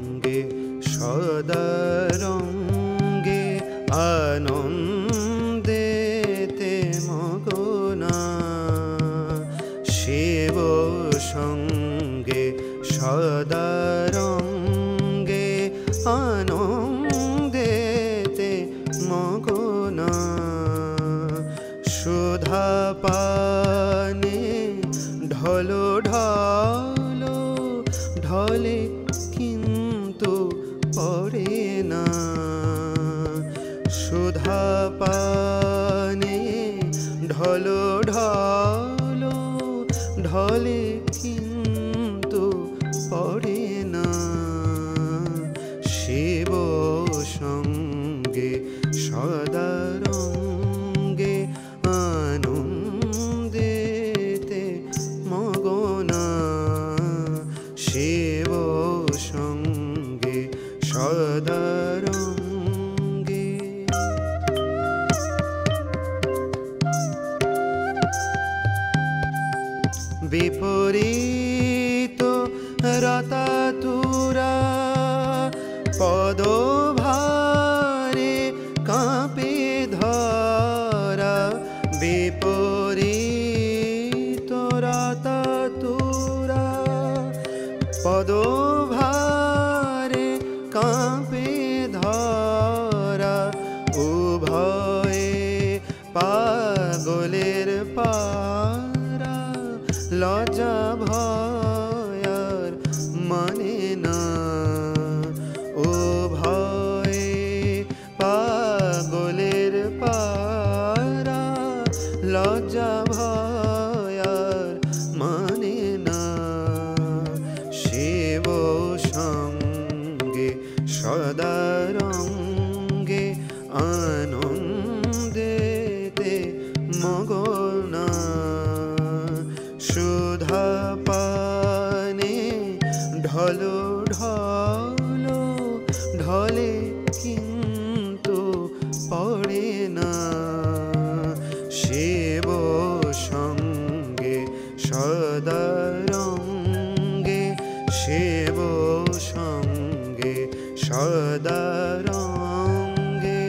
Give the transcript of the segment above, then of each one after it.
সঙ্গে সদারঙ্গে আনন্দেতে মগনা শিব সঙ্গে সদারঙ্গে আনন্দেতে মগনা সুধা পানে ঢলো ঢলো ঢলে কিন্তু পড়ে না সুধা পানে ঢলো ঢলো ঢলে কিন্তু পড়ে না শিব সঙ্গে সদারঙ্গে আনন্দেতে মগনা শিব সঙ্গে সদারঙ্গে বিপরীত রতাতুরা পদভারে কাঁপে ধরা বিপরীত রতাতুরা পদভারে কাঁপে ধরা উভয়ে পাগলের পারা লজ্জা ভয়ার মানে না উভয়ে পাগলের পারা লজ্জা ভয়ার মানে না শিব সঙ্গে সদারঙ্গে আনন্দেতে মগনা সুধা পানে ঢলো ঢলো ঢলে কিন্তু পড়ে না শিব সঙ্গে সদারঙ্গে শিব সঙ্গে সদারঙ্গে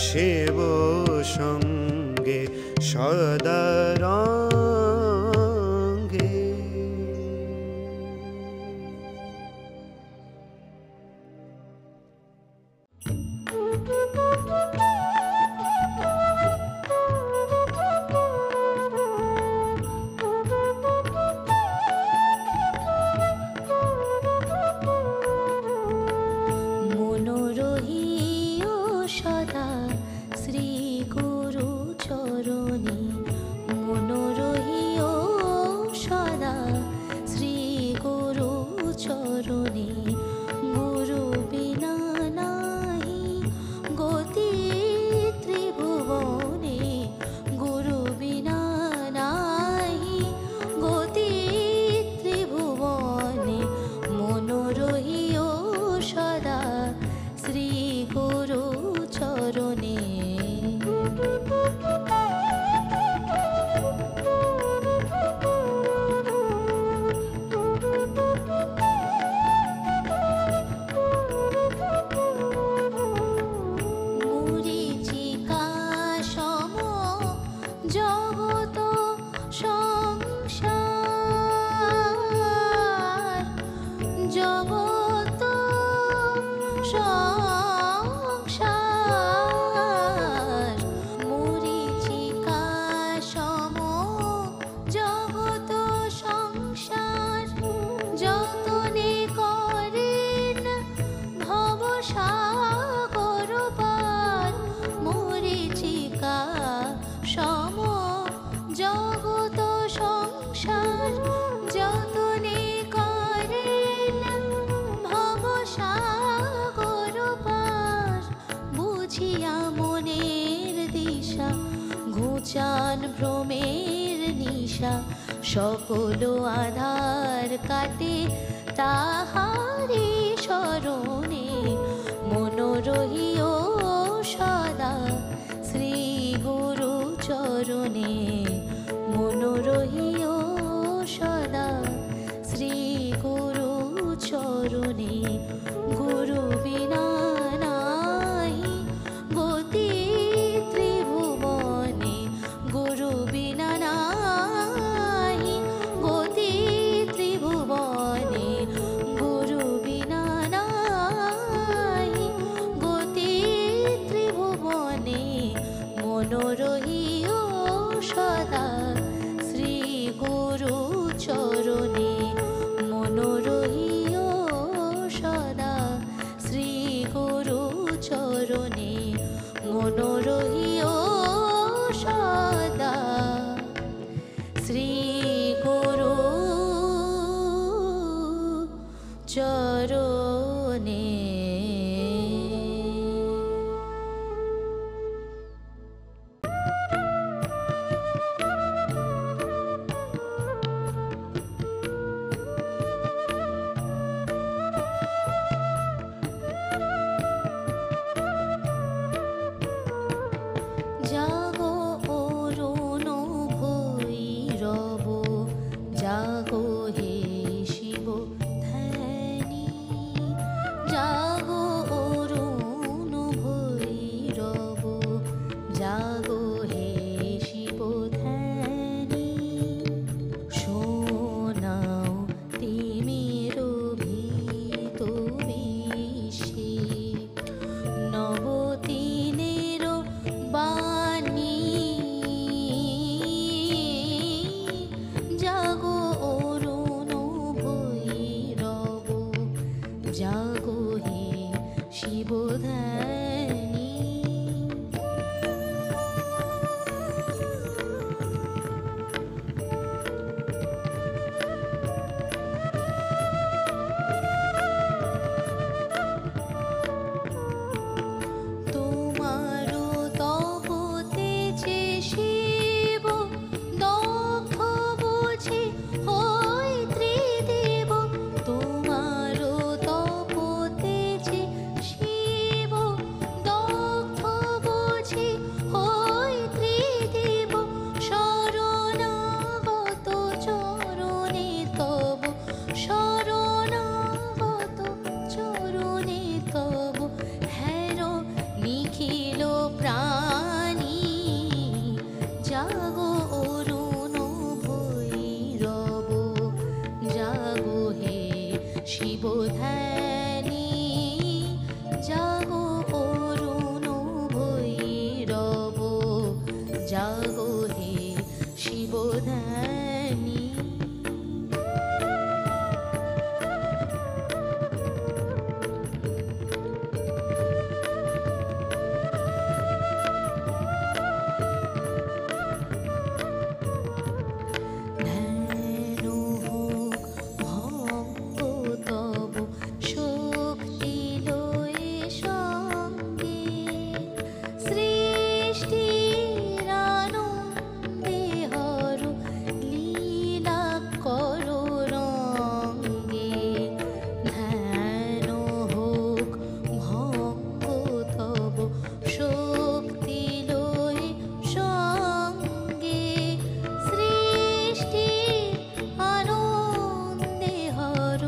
শিব সঙ্গে সদারঙ্গে মনোরহিও সদা শ্রী গুরু চরণে মনোরহিও সদা শ্রী গুরু চরণে গুরু বিনা নাহি গতি ত্রিভুবনে গুরু বিনা নাহি গতি ত্রিভুবনে মনোরহিও সদা শ্রী গুরু চরণে মরীচিকা সম জগত সংসার জগত সংসার মরীচিকা সম জগত সংসার যতনে করেন ভব সাগর পার মরীচিকা সম জগত সংসার যতনে করেন ভব সাগর পার বুঝিয়া মনের দিশা ঘুচান ভ্রমের নিশা সকল আধার কাটে তাহারি শরণে মনোরহিও সদা শ্রী গুরু চরণে মনোরহিও সদা শ্রী গুরু চরণে চরণে মন রহিও সদা শ্রী গুরু চরণে। জাগো অরুণ ভৈরব, জাগো হে শিব ধ্যানী। জাগো অরুণ ভৈরব, জাগো হে শিব ধ্যানী। শোনাও তিমির ভীত বিষে নবদিনের বাণী। জাগো অরুণ ভৈরব, জাগো হে শিব ধ্যানী। তোমারো তব তেজে শিব দগ্ধ বুঝি হই ত্রিদেব। তোমারো তব তেজে শিব দগ্ধ বুঝি হই ত্রিদেব। শরণাগত চরণে তব, শরণাগত চরণে তব হেরো নিখিল প্রাণী। জাগো অরুণ ভৈরব, জাগো হে শিব ধ্যানী। জাগো অরুণ ভৈরব, জাগো হে শিব ধ্যানী। ধ্যান হোক ভঙ্গ তব শক্তি লয়ে সঙ্গে। সৃষ্টির আনন্দে হর লীলা করো রঙ্গে। ধ্যান হোক ভঙ্গ তব শক্তি লয়ে সঙ্গে। সৃষ্টি আনন্দে হর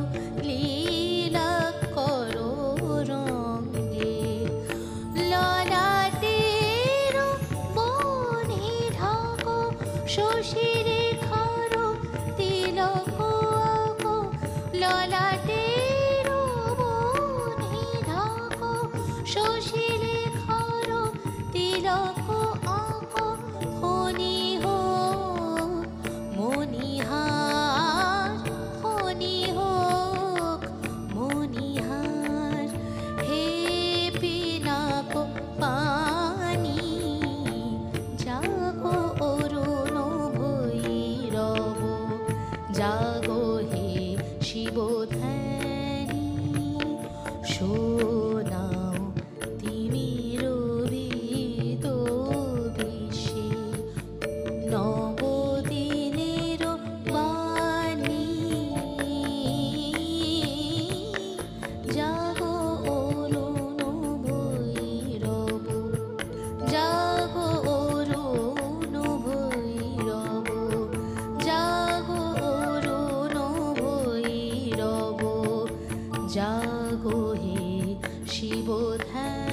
লীলা করো রঙ্গে। ললাটের বনে ঢাকো শশীরেখার তিলক আঁকো। ললাটের বনে ঢাকো শশীরেখার তিলক আঁকো। ধনী হোক মণিহার, ধনী হোক মণিহার। হে পিনাক পানি, জাগো অরুণ ভৈরব, জাগো হে শিব ধ্যানী। শোনাও তিমির ভীত বিষে নবদিনের বাণী। জাগো অরুণ ভৈরব, জাগো অরুণ ভৈরব, জাগো অরুণ ভৈরব, জাগো হে শিব ধ্যানী।